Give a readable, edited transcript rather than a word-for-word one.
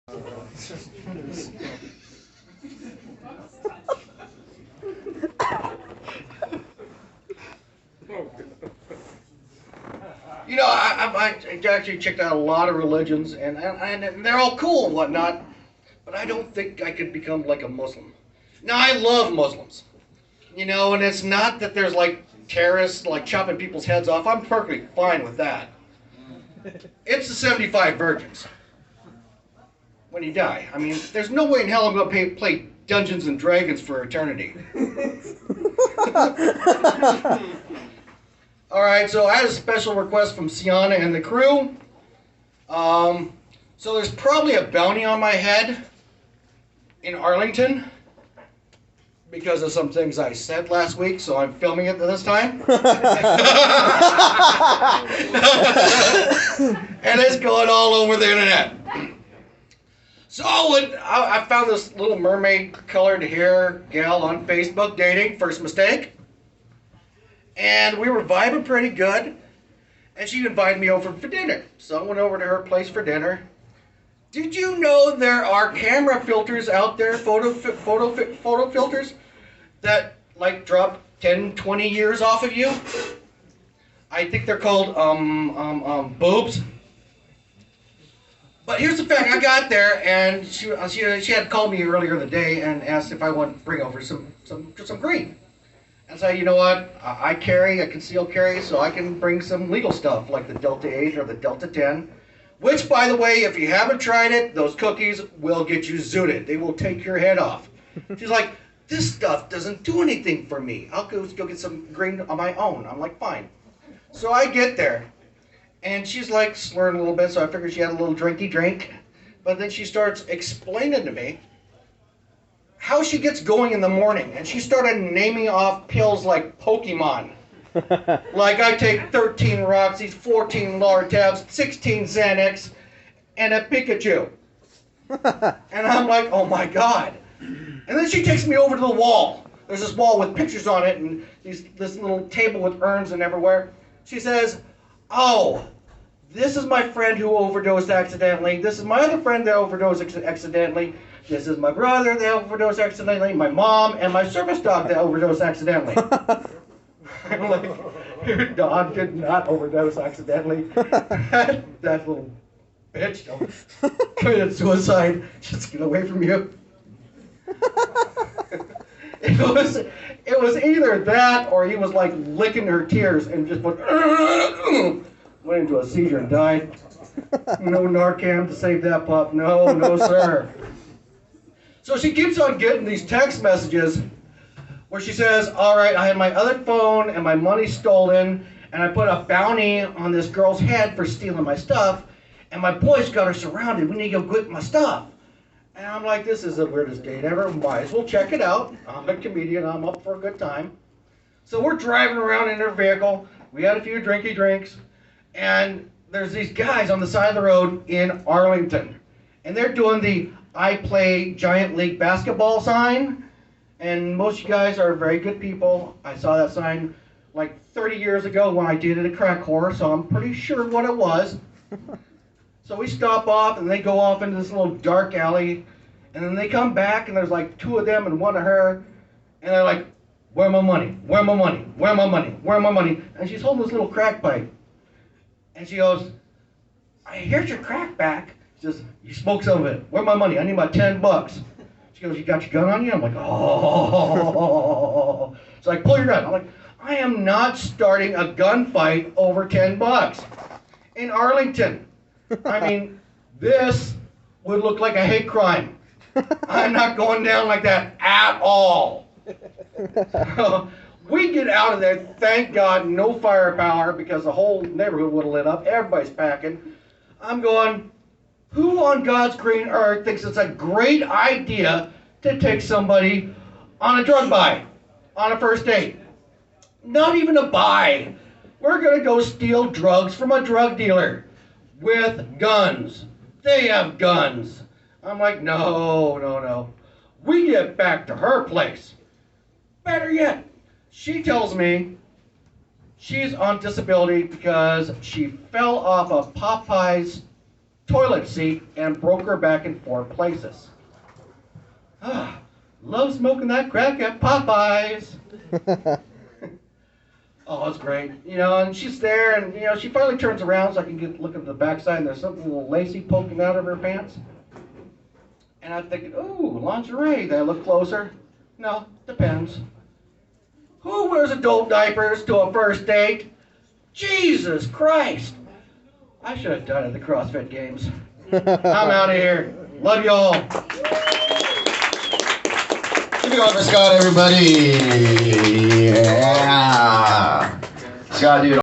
I actually checked out a lot of religions, and they're all cool and whatnot, but I don't think I could become like a Muslim. Now, I love Muslims, and it's not that there's like terrorists like chopping people's heads off. I'm perfectly fine with that. It's the 75 virgins when you die. I mean, there's no way in hell I'm going to play Dungeons and Dragons for eternity. All right, so I had a special request from Sienna and the crew. So there's probably a bounty on my head in Arlington because of some things I said last week, so I'm filming it this time. And it's going all over the internet. So I found this little mermaid colored hair gal on Facebook dating, first mistake. And we were vibing pretty good. And she invited me over for dinner. So I went over to her place for dinner. Did you know there are camera filters out there, photo filters, that like drop 10, 20 years off of you? I think they're called boobs. But here's the fact, I got there and she had called me earlier in the day and asked if I wanted to bring over some green. And so, you know what, I conceal carry, so I can bring some legal stuff like the Delta 8 or the Delta 10. Which, by the way, if you haven't tried it, those cookies will get you zooted. They will take your head off. She's like, this stuff doesn't do anything for me. I'll go get some green on my own. I'm like, fine. So I get there. And she's like slurring a little bit, so I figured she had a little drinky drink. But then she starts explaining to me how she gets going in the morning. And she started naming off pills like Pokemon. Like I take 13 Roxys, 14 Lortabs, 16 Xanax, and a Pikachu. And I'm like, oh my God. And then she takes me over to the wall. There's this wall with pictures on it and this little table with urns and everywhere. She says, oh, this is my friend who overdosed accidentally. This is my other friend that overdosed accidentally. This is my brother that overdosed accidentally. My mom and my service dog that overdosed accidentally. I'm like, your dog did not overdose accidentally. That little bitch committed suicide. Just get away from you. It was either that or he was like licking her tears and just went into a seizure and died. No Narcan to save that pup. No, sir. So she keeps on getting these text messages where she says, all right, I had my other phone and my money stolen, and I put a bounty on this girl's head for stealing my stuff, and my boys got her surrounded. We need to go get my stuff. And I'm like, this is the weirdest date ever. Might as well check it out. I'm a comedian. I'm up for a good time. So we're driving around in her vehicle. We had a few drinky drinks. And there's these guys on the side of the road in Arlington. And they're doing the I play giant league basketball sign. And most of you guys are very good people. I saw that sign like 30 years ago when I dated a crack whore, so I'm pretty sure what it was. So we stop off and they go off into this little dark alley. And then they come back and there's like two of them and one of her. And they're like, where my money? Where my money? Where my money? Where my money? And she's holding this little crack pipe. And she goes, here's your crack back. She says, you smoke some of it. Where my money? I need my $10. She goes, you got your gun on you? I'm like, oh. She's like, pull your gun. I'm like, I am not starting a gunfight over $10 in Arlington. I mean, this would look like a hate crime. I'm not going down like that at all. We get out of there, thank God, no firepower because the whole neighborhood would have lit up. Everybody's packing. I'm going, who on God's green earth thinks it's a great idea to take somebody on a drug buy, on a first date? Not even a buy. We're going to go steal drugs from a drug dealer with guns. They have guns. I'm like, no. We get back to her place. Better yet, she tells me she's on disability because she fell off of Popeye's toilet seat and broke her back in 4 places. Love smoking that crack at Popeyes. Oh, it's great. And she's there, and, she finally turns around so I can look at the backside, and there's something a little lacy poking out of her pants. And I'm thinking, ooh, lingerie. Then I look closer. No, depends. Who wears adult diapers to a first date? Jesus Christ. I should have done it at the CrossFit Games. I'm out of here. Love y'all. Give it on for Scott, everybody. Yeah. Scott, dude.